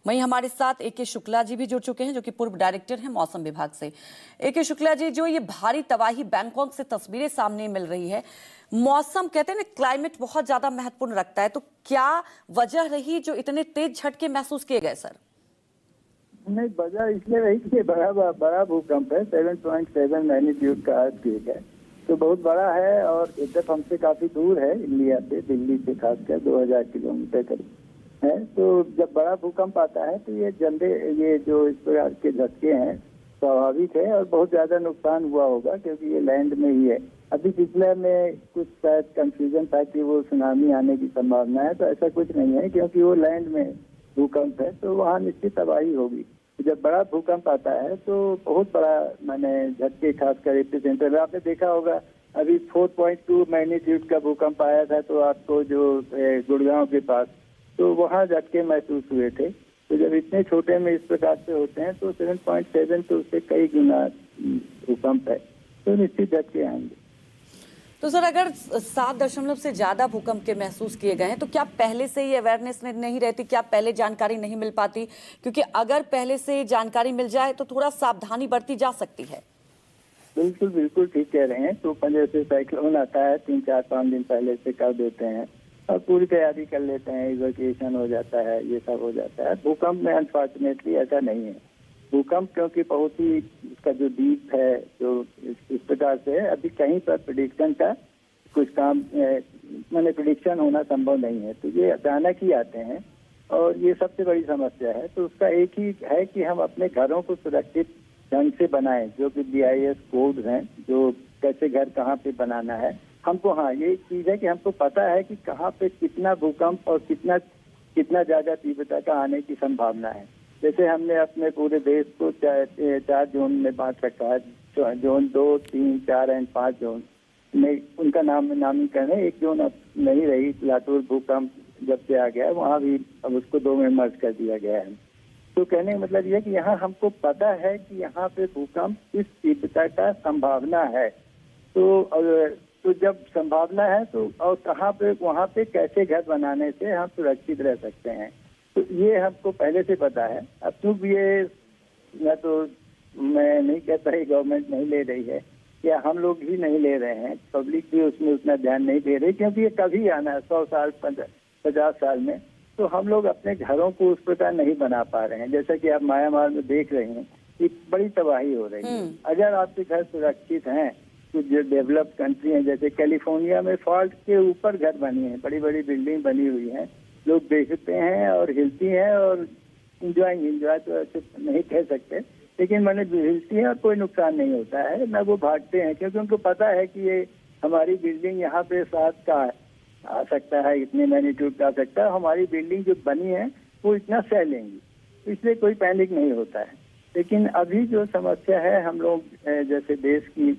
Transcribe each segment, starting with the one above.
वहीं हमारे साथ ए.के. शुक्ला जी भी जुड़ चुके हैं, जो कि पूर्व डायरेक्टर हैं मौसम विभाग से। ए.के. शुक्ला जी, जो ये भारी तबाही बैंकॉक से तस्वीरें सामने मिल रही है, मौसम कहते हैं ना, क्लाइमेट बहुत ज्यादा महत्वपूर्ण रखता है, तो क्या वजह रही जो इतने तेज झटके महसूस किए गए सर? नहीं, वजह इसलिए रही कि बड़ा भूकंप है, 7.7 मैग्नीट्यूड का अर्थक्वेक है, तो बहुत बड़ा है और एकदम हमसे काफी दूर है, इंडिया से, दिल्ली से खासकर 2000 किलोमीटर करीब है। तो जब बड़ा भूकंप आता है तो ये जो इस प्रकार के झटके हैं स्वाभाविक है और बहुत ज्यादा नुकसान हुआ होगा, क्योंकि ये लैंड में ही है। अभी पिछले में कुछ शायद कंफ्यूजन था कि वो सुनामी आने की संभावना है, तो ऐसा कुछ नहीं है, क्योंकि वो लैंड में भूकंप है तो वहाँ निश्चित तबाही होगी। जब बड़ा भूकंप आता है तो बहुत बड़ा मैंने झटके, खासकर एपिसेंटर में आपने देखा होगा, अभी 4.2 मैग्नीट्यूड का भूकंप आया था तो आपको जो गुड़गांव के पास, तो वहाँ झटके महसूस हुए थे। तो जब इतने छोटे में इस प्रकार से होते हैं तो 7.7 तो उससे कई गुना भूकंप है, तो निश्चित झटके आएंगे। तो सर, अगर 7 से ज्यादा भूकंप के महसूस किए गए हैं तो क्या पहले से ही अवेयरनेस नहीं रहती, क्या पहले जानकारी नहीं मिल पाती? क्योंकि अगर पहले से जानकारी मिल जाए तो थोड़ा सावधानी बरती जा सकती है। बिल्कुल बिल्कुल ठीक कह रहे हैं। तो जैसे साइक्लोन आता है 3-4-5 दिन पहले से कर देते हैं और पूरी तैयारी कर लेते हैं, इवैक्यूएशन हो जाता है, ये सब हो जाता है। भूकंप में अनफॉर्चुनेटली ऐसा नहीं है। भूकंप क्योंकि बहुत ही इसका जो डीप है, जो इस प्रकार से है, अभी कहीं पर प्रेडिक्शन का कुछ काम मैंने प्रेडिक्शन होना संभव नहीं है, तो ये अचानक ही आते हैं और ये सबसे बड़ी समस्या है। तो उसका एक ही है कि हम अपने घरों को सुरक्षित ढंग से बनाएं, जो कि BIS कोड हैं, जो कैसे घर कहाँ पे बनाना है हमको। हाँ, ये चीज है कि हमको पता है कि कहाँ पे कितना भूकंप और कितना ज्यादा तीव्रता का आने की संभावना है। जैसे हमने अपने पूरे देश को 4 जोन में बांट रखा है, जोन 2, 3, 4 एंड 5 जोन में उनका नामीकरण है। एक जोन अब नहीं रही, लातूर भूकंप जब से आ गया है वहाँ भी अब उसको 2 में मर्ज कर दिया गया है। तो कहने का मतलब यह है कि यहाँ हमको पता है कि यहाँ पे भूकंप इस तीव्रता का संभावना है। तो जब संभावना है तो और कहाँ पे वहाँ पे कैसे घर बनाने से हम सुरक्षित रह सकते हैं, तो ये हमको पहले से पता है। अब चूंकि ये मैं नहीं कहता ही गवर्नमेंट नहीं ले रही है, या हम लोग ही नहीं ले रहे हैं, पब्लिक भी उसमें उतना ध्यान नहीं दे रही, क्योंकि ये कभी आना है 100 साल 50 साल में, तो हम लोग अपने घरों को उस प्रकार नहीं बना पा रहे हैं। जैसा कि आप म्यांमार में देख रहे हैं कि बड़ी तबाही हो रही है। अगर आपके घर सुरक्षित हैं, कुछ जो डेवलप्ड कंट्री हैं जैसे कैलिफोर्निया में फॉल्ट के ऊपर घर बनी है, बड़ी बड़ी बिल्डिंग बनी हुई है, लोग देखते हैं और हिलती हैं और इंजॉय तो ऐसे नहीं कह सकते, लेकिन मैंने हिलती है और कोई नुकसान नहीं होता है ना, वो भागते हैं, क्योंकि उनको पता है कि ये हमारी बिल्डिंग यहाँ पे 7 का आ सकता है, इतने मैग्नीट्यूड का आ सकता है, हमारी बिल्डिंग जो बनी है वो इतना सह लेंगी, इसलिए कोई पैनिक नहीं होता है। लेकिन अभी जो समस्या है हम लोग जैसे देश की,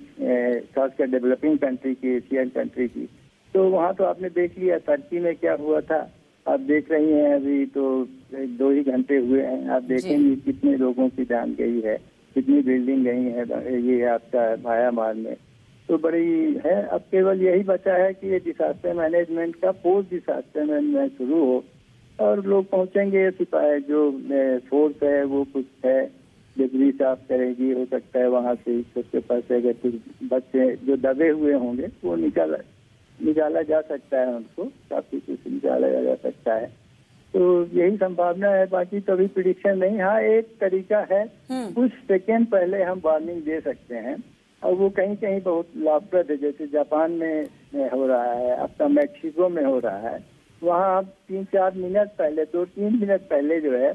खासकर डेवलपिंग कंट्री की, एशियन कंट्री की, तो वहाँ तो आपने देख लिया टर्की में क्या हुआ था, आप देख रही हैं, अभी तो 2 ही घंटे हुए हैं, आप देखेंगे कितने लोगों की जान गई है, कितनी बिल्डिंग गई है ये आपका म्यांमार में, तो बड़ी है। अब केवल यही बचा है कि ये डिजास्टर मैनेजमेंट का पोस्ट डिजास्टर मैनेजमेंट शुरू हो और लोग पहुंचेंगे, सिपाही जो फोर्स है वो कुछ है, डिग्री साफ करेगी, हो सकता है वहाँ से उसके पास अगर कुछ बच्चे जो दबे हुए होंगे वो निकाला जा सकता है, उनको काफी कुछ निकाला जा सकता है, तो यही संभावना है। बाकी कभी प्रिडिक्शन नहीं। हाँ, एक तरीका है, कुछ सेकेंड पहले हम वार्निंग दे सकते हैं और वो कहीं कहीं बहुत लाभप्रद है। जैसे जापान में हो रहा है, अब मैक्सिको में हो रहा है, वहाँ आप 3-4 मिनट पहले, 2-3 मिनट पहले जो है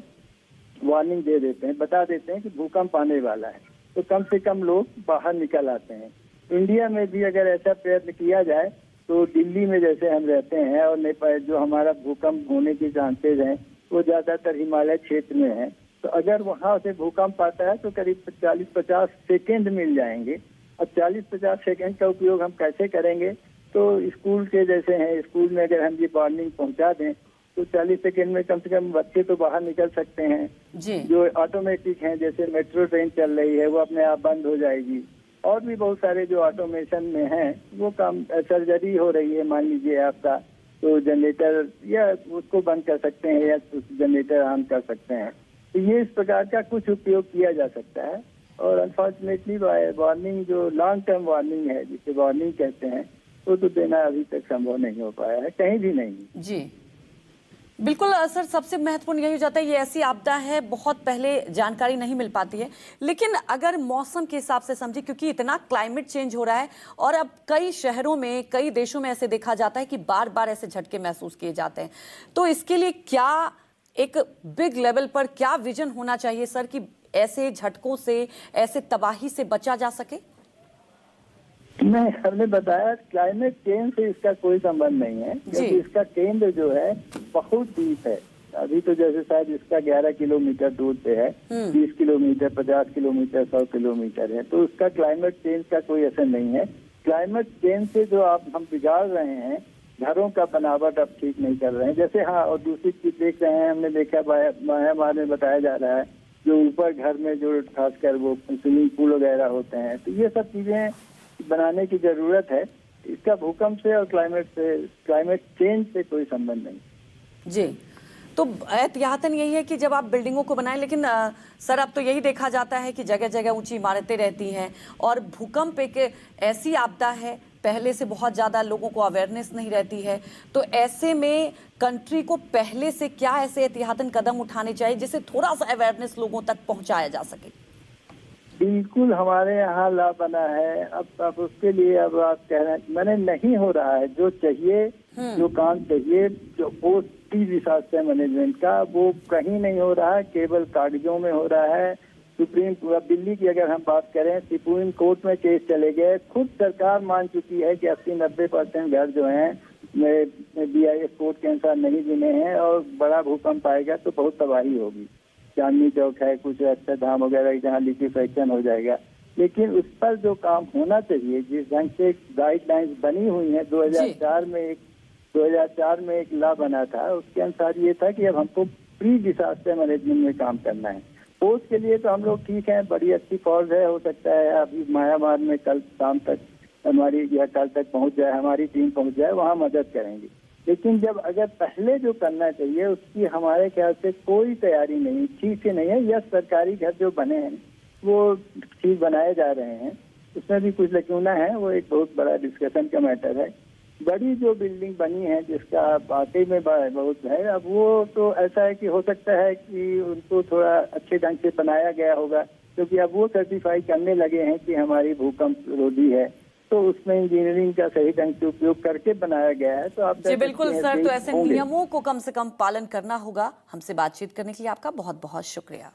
वार्निंग दे देते हैं, बता देते हैं कि भूकंप आने वाला है, तो कम से कम लोग बाहर निकल आते हैं। इंडिया में भी अगर ऐसा प्रयत्न किया जाए तो दिल्ली में जैसे हम रहते हैं और नेपाल, जो हमारा भूकंप होने की चांसेज हैं वो ज्यादातर हिमालय क्षेत्र में है, तो अगर वहाँ से भूकंप आता है तो करीब 40-50 सेकेंड मिल जाएंगे। अब 40-50 सेकेंड का उपयोग हम कैसे करेंगे, तो स्कूल के जैसे हैं, स्कूल में अगर हम ये वार्निंग पहुंचा दें तो 40 सेकेंड में कम से कम बच्चे तो बाहर निकल सकते हैं जी। जो ऑटोमेटिक हैं, जैसे मेट्रो ट्रेन चल रही है वो अपने आप बंद हो जाएगी, और भी बहुत सारे जो ऑटोमेशन में हैं वो काम, सर्जरी हो रही है मान लीजिए आपका, तो जनरेटर या उसको बंद कर सकते हैं या जनरेटर ऑन कर सकते हैं। तो ये इस प्रकार का कुछ उपयोग किया जा सकता है। और अनफॉर्चुनेटली वार्निंग, जो लॉन्ग टर्म वार्निंग है जिसे वार्निंग कहते हैं, वो तो देना अभी तक संभव नहीं हो पाया है, कहीं भी नहीं। जी बिल्कुल सर, सबसे महत्वपूर्ण यही हो जाता है, ये ऐसी आपदा है, बहुत पहले जानकारी नहीं मिल पाती है। लेकिन अगर मौसम के हिसाब से समझे, क्योंकि इतना क्लाइमेट चेंज हो रहा है और अब कई शहरों में, कई देशों में ऐसे देखा जाता है कि बार बार ऐसे झटके महसूस किए जाते हैं, तो इसके लिए क्या एक बिग लेवल पर क्या विजन होना चाहिए सर कि ऐसे झटकों से, ऐसे तबाही से बचा जा सके? नहीं, हमने बताया क्लाइमेट चेंज से इसका कोई संबंध नहीं है, क्योंकि इसका केंद्र जो है बहुत डीप है। अभी तो जैसे शायद इसका 11 किलोमीटर दूर पे है, 20 किलोमीटर, 50 किलोमीटर, 100 किलोमीटर है, तो उसका क्लाइमेट चेंज का कोई असर नहीं है। क्लाइमेट चेंज से जो हम बिगाड़ रहे हैं, घरों का बनावट अब ठीक नहीं कर रहे हैं। जैसे हाँ, और दूसरी चीज देख रहे हैं, हमने देखा म्यांमार में बताया जा रहा है, जो ऊपर घर में जो खासकर वो स्विमिंग पूल वगैरह होते हैं, तो ये सब चीजें बनाने की जरूरत है। इसका भूकंप से और क्लाइमेट चेंज से कोई संबंध नहीं। जी, तो एहतियातन यही है कि जब आप बिल्डिंगों को बनाएं, लेकिन सर अब तो यही देखा जाता है कि जगह जगह ऊंची इमारतें रहती हैं और भूकंप एक ऐसी आपदा है, पहले से बहुत ज़्यादा लोगों को अवेयरनेस नहीं रहती है, तो ऐसे में कंट्री को पहले से क्या ऐसे एहतियातन कदम उठाने चाहिए जिससे थोड़ा सा अवेयरनेस लोगों तक पहुंचाया जा सके? बिल्कुल हमारे यहाँ ला बना है। अब उसके लिए अब आप कह रहे हैं, मैंने नहीं हो रहा है जो चाहिए, जो काम चाहिए, जो पोस्ट डिजास्टर मैनेजमेंट का, वो कहीं नहीं हो रहा है, केवल कागजों में हो रहा है। दिल्ली की अगर हम बात करें, सुप्रीम कोर्ट में केस चले गए, खुद सरकार मान चुकी है कि 80-90% घर जो हैं BIS कोड के अनुसार नहीं बने हैं और बड़ा भूकंप आएगा तो बहुत तबाही होगी। चांदनी चौक है, कुछ अक्षरधाम वगैरह जहाँ लिक्विफेक्शन हो जाएगा। लेकिन उस पर जो काम होना चाहिए, जिस ढंग से गाइडलाइंस बनी हुई है, 2004 में एक लॉ बना था, उसके अनुसार ये था कि अब हमको प्री डिजास्टर मैनेजमेंट में काम करना है। फौज के लिए तो हम लोग ठीक है, बड़ी अच्छी फौज है, हो सकता है अभी म्यांमार में कल शाम तक हमारी या कल तक पहुंच जाए, हमारी टीम पहुंच जाए, वहाँ मदद करेंगे। लेकिन जब अगर पहले जो करना चाहिए उसकी हमारे ख्याल से कोई तैयारी नहीं, ठीक से नहीं है। यह सरकारी घर जो बने हैं वो ठीक बनाए जा रहे हैं, उसमें भी कुछ लचूना है, वो एक बहुत बड़ा डिस्कशन का मैटर है। बड़ी जो बिल्डिंग बनी है जिसका वाकई में बहुत है, अब वो तो ऐसा है कि हो सकता है कि उनको थोड़ा अच्छे ढंग से बनाया गया होगा, क्योंकि अब वो सर्टिफाई करने लगे हैं कि हमारी भूकंप रोधी है, तो उसमें इंजीनियरिंग का सही ढंग से उपयोग करके बनाया गया है। तो आप जी बिल्कुल सर, तो ऐसे नियमों को कम से कम पालन करना होगा। हमसे बातचीत करने के लिए आपका बहुत बहुत शुक्रिया।